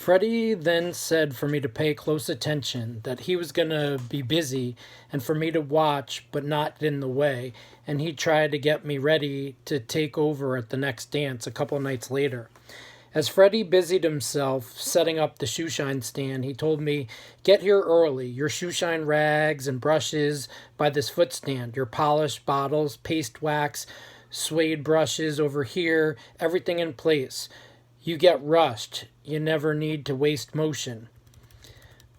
Freddie then said for me to pay close attention, that he was going to be busy and for me to watch but not get in the way, and he tried to get me ready to take over at the next dance a couple nights later. As Freddie busied himself setting up the shoeshine stand, he told me, "Get here early, your shoeshine rags and brushes by this foot stand, your polished bottles, paste wax, suede brushes over here, everything in place. You get rushed. You never need to waste motion."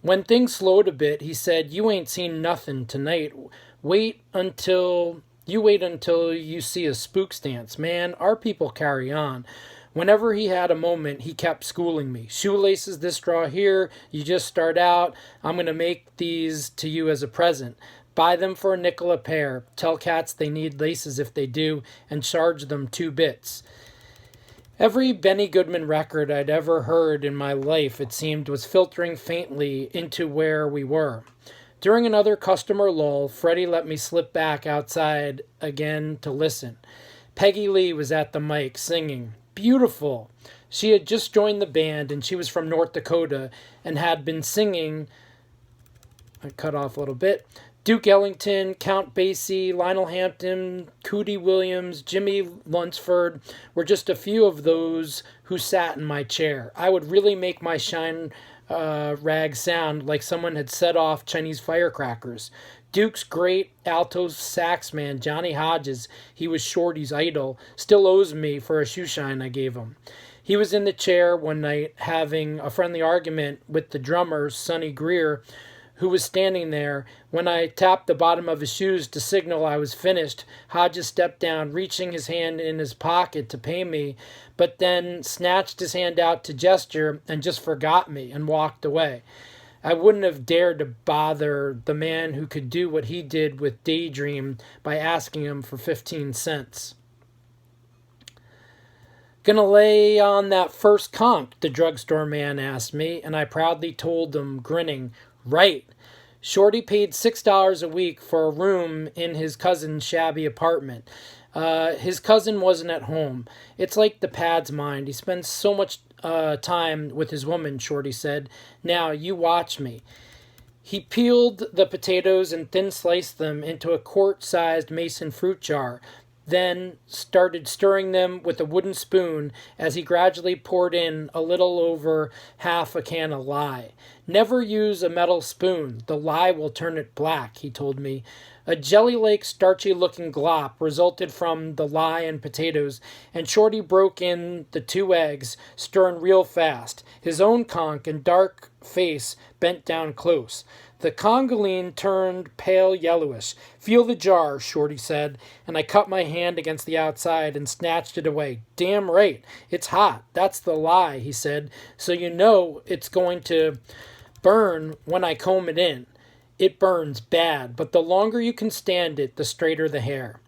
When things slowed a bit, he said, "You ain't seen nothing tonight. Wait until you see a spook dance. Man, our people carry on." Whenever he had a moment, he kept schooling me. "Shoelaces this straw here. You just start out. I'm going to make these to you as a present. Buy them for a nickel a pair. Tell cats they need laces if they do, and charge them 2 bits." Every Benny Goodman record I'd ever heard in my life, it seemed, was filtering faintly into where we were. During another customer lull, Freddie let me slip back outside again to listen. Peggy Lee was at the mic singing. Beautiful. She had just joined the band, and she was from North Dakota and had been singing. I cut off a little bit. Duke Ellington, Count Basie, Lionel Hampton, Cootie Williams, Jimmy Lunsford were just a few of those who sat in my chair. I would really make my shine rag sound like someone had set off Chinese firecrackers. Duke's great alto sax man, Johnny Hodges, he was Shorty's idol, still owes me for a shoeshine I gave him. He was in the chair one night having a friendly argument with the drummer, Sonny Greer, who was standing there. When I tapped the bottom of his shoes to signal I was finished, Hodges stepped down, reaching his hand in his pocket to pay me, but then snatched his hand out to gesture and just forgot me and walked away. I wouldn't have dared to bother the man who could do what he did with Daydream by asking him for 15 cents. "Gonna lay on that first conch?" the drugstore man asked me, and I proudly told him, grinning, "Right." Shorty paid $6 a week for a room in his cousin's shabby apartment. His cousin wasn't at home. "It's like the pad's mind. He spends so much time with his woman," Shorty said. "Now, you watch me." He peeled the potatoes and thin sliced them into a quart-sized mason fruit jar, then started stirring them with a wooden spoon as he gradually poured in a little over half a can of lye. "Never use a metal spoon. The lye will turn it black," he told me. A jelly-like, starchy-looking glop resulted from the lye and potatoes, and Shorty broke in the 2 eggs, stirring real fast, his own conch and dark face bent down close. The congoline turned pale yellowish. "Feel the jar," Shorty said, and I cut my hand against the outside and snatched it away. "Damn right, it's hot. That's the lye," he said, "so you know it's going to burn when I comb it in. It burns bad, but the longer you can stand it, the straighter the hair."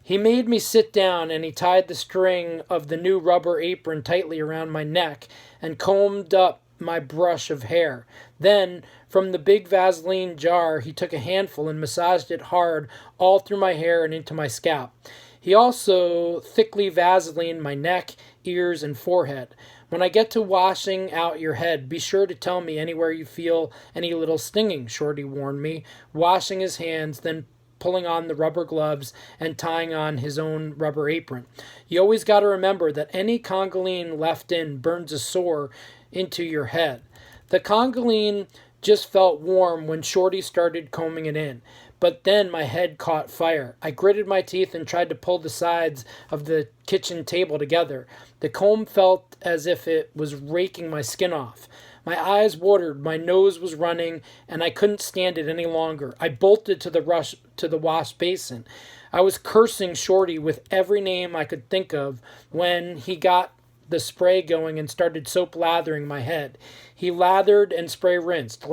He made me sit down, and he tied the string of the new rubber apron tightly around my neck and combed up my brush of hair. Then, from the big Vaseline jar, he took a handful and massaged it hard all through my hair and into my scalp. He also thickly Vaselined my neck, ears, and forehead. "When I get to washing out your head, be sure to tell me anywhere you feel any little stinging," Shorty warned me, washing his hands, then pulling on the rubber gloves and tying on his own rubber apron. "You always got to remember that any congoline left in burns a sore into your head." The congoline just felt warm when Shorty started combing it in, but then my head caught fire. I gritted my teeth and tried to pull the sides of the kitchen table together. The comb felt as if it was raking my skin off. My eyes watered, my nose was running, and I couldn't stand it any longer. I bolted to the wash basin. I was cursing Shorty with every name I could think of when he got the spray going and started soap lathering my head. He lathered and spray rinsed,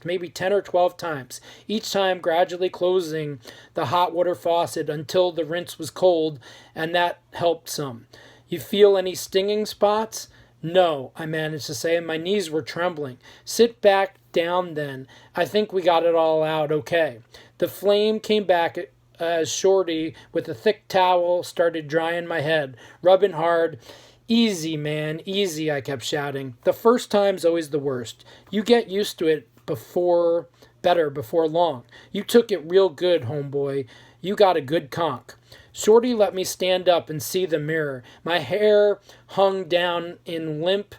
maybe 10 or 12 times, each time gradually closing the hot water faucet until the rinse was cold, and that helped some. "You feel any stinging spots?" "No," I managed to say, and my knees were trembling. "Sit back down then. I think we got it all out okay." The flame came back as Shorty, with a thick towel, started drying my head, rubbing hard. Easy, man, easy, I kept shouting. The first time's always the worst. You get used to it before long. You took it real good, homeboy. You got a good conk. Shorty let me stand up and see the mirror. My hair hung down in limp,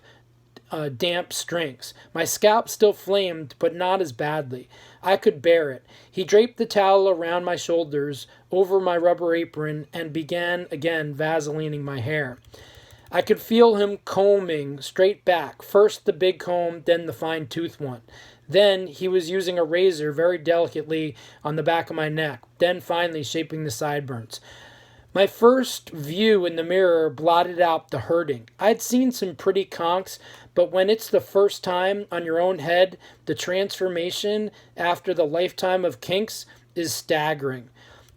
damp strings. My scalp still flamed, but not as badly. I could bear it. He draped the towel around my shoulders, over my rubber apron, and began again vaselining my hair. I could feel him combing straight back, first the big comb, then the fine-toothed one. Then he was using a razor very delicately on the back of my neck, then finally shaping the sideburns. My first view in the mirror blotted out the hurting. I'd seen some pretty conks, but when it's the first time on your own head, the transformation after the lifetime of kinks is staggering.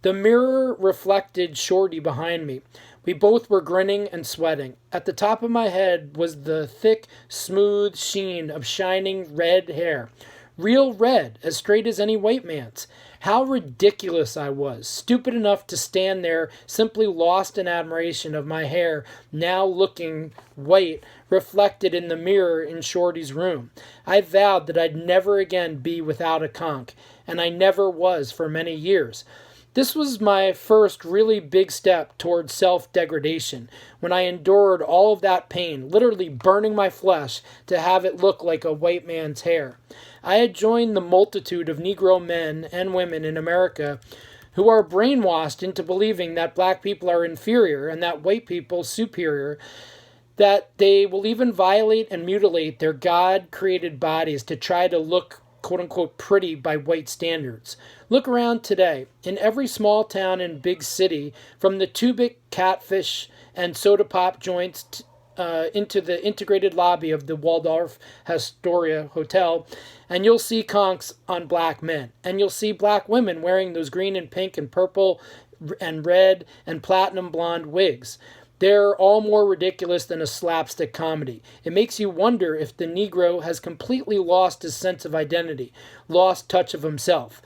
The mirror reflected Shorty behind me. We both were grinning and sweating. At the top of my head was the thick, smooth sheen of shining red hair. Real red, as straight as any white man's. How ridiculous I was, stupid enough to stand there, simply lost in admiration of my hair, now looking white, reflected in the mirror in Shorty's room. I vowed that I'd never again be without a conk, and I never was for many years. This was my first really big step towards self-degradation, when I endured all of that pain, literally burning my flesh to have it look like a white man's hair. I had joined the multitude of Negro men and women in America who are brainwashed into believing that black people are inferior and that white people superior, that they will even violate and mutilate their God-created bodies to try to look quote-unquote pretty by white standards. Look around today. In every small town and big city, from the Tubic catfish and soda pop joints into the integrated lobby of the Waldorf Astoria Hotel, and you'll see conks on black men. And you'll see black women wearing those green and pink and purple and red and platinum blonde wigs. They're all more ridiculous than a slapstick comedy. It makes you wonder if the Negro has completely lost his sense of identity, lost touch of himself.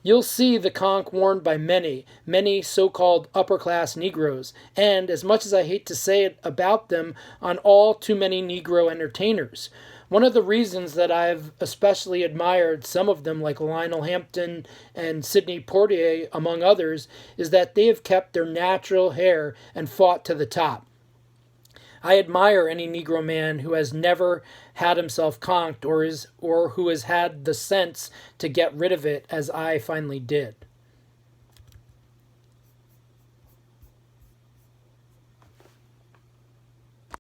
You'll see the conch worn by many, many so-called upper-class Negroes, and, as much as I hate to say it about them, on all too many Negro entertainers. One of the reasons that I've especially admired some of them, like Lionel Hampton and Sidney Poitier, among others, is that they have kept their natural hair and fought to the top. I admire any Negro man who has never had himself conked or who has had the sense to get rid of it as I finally did.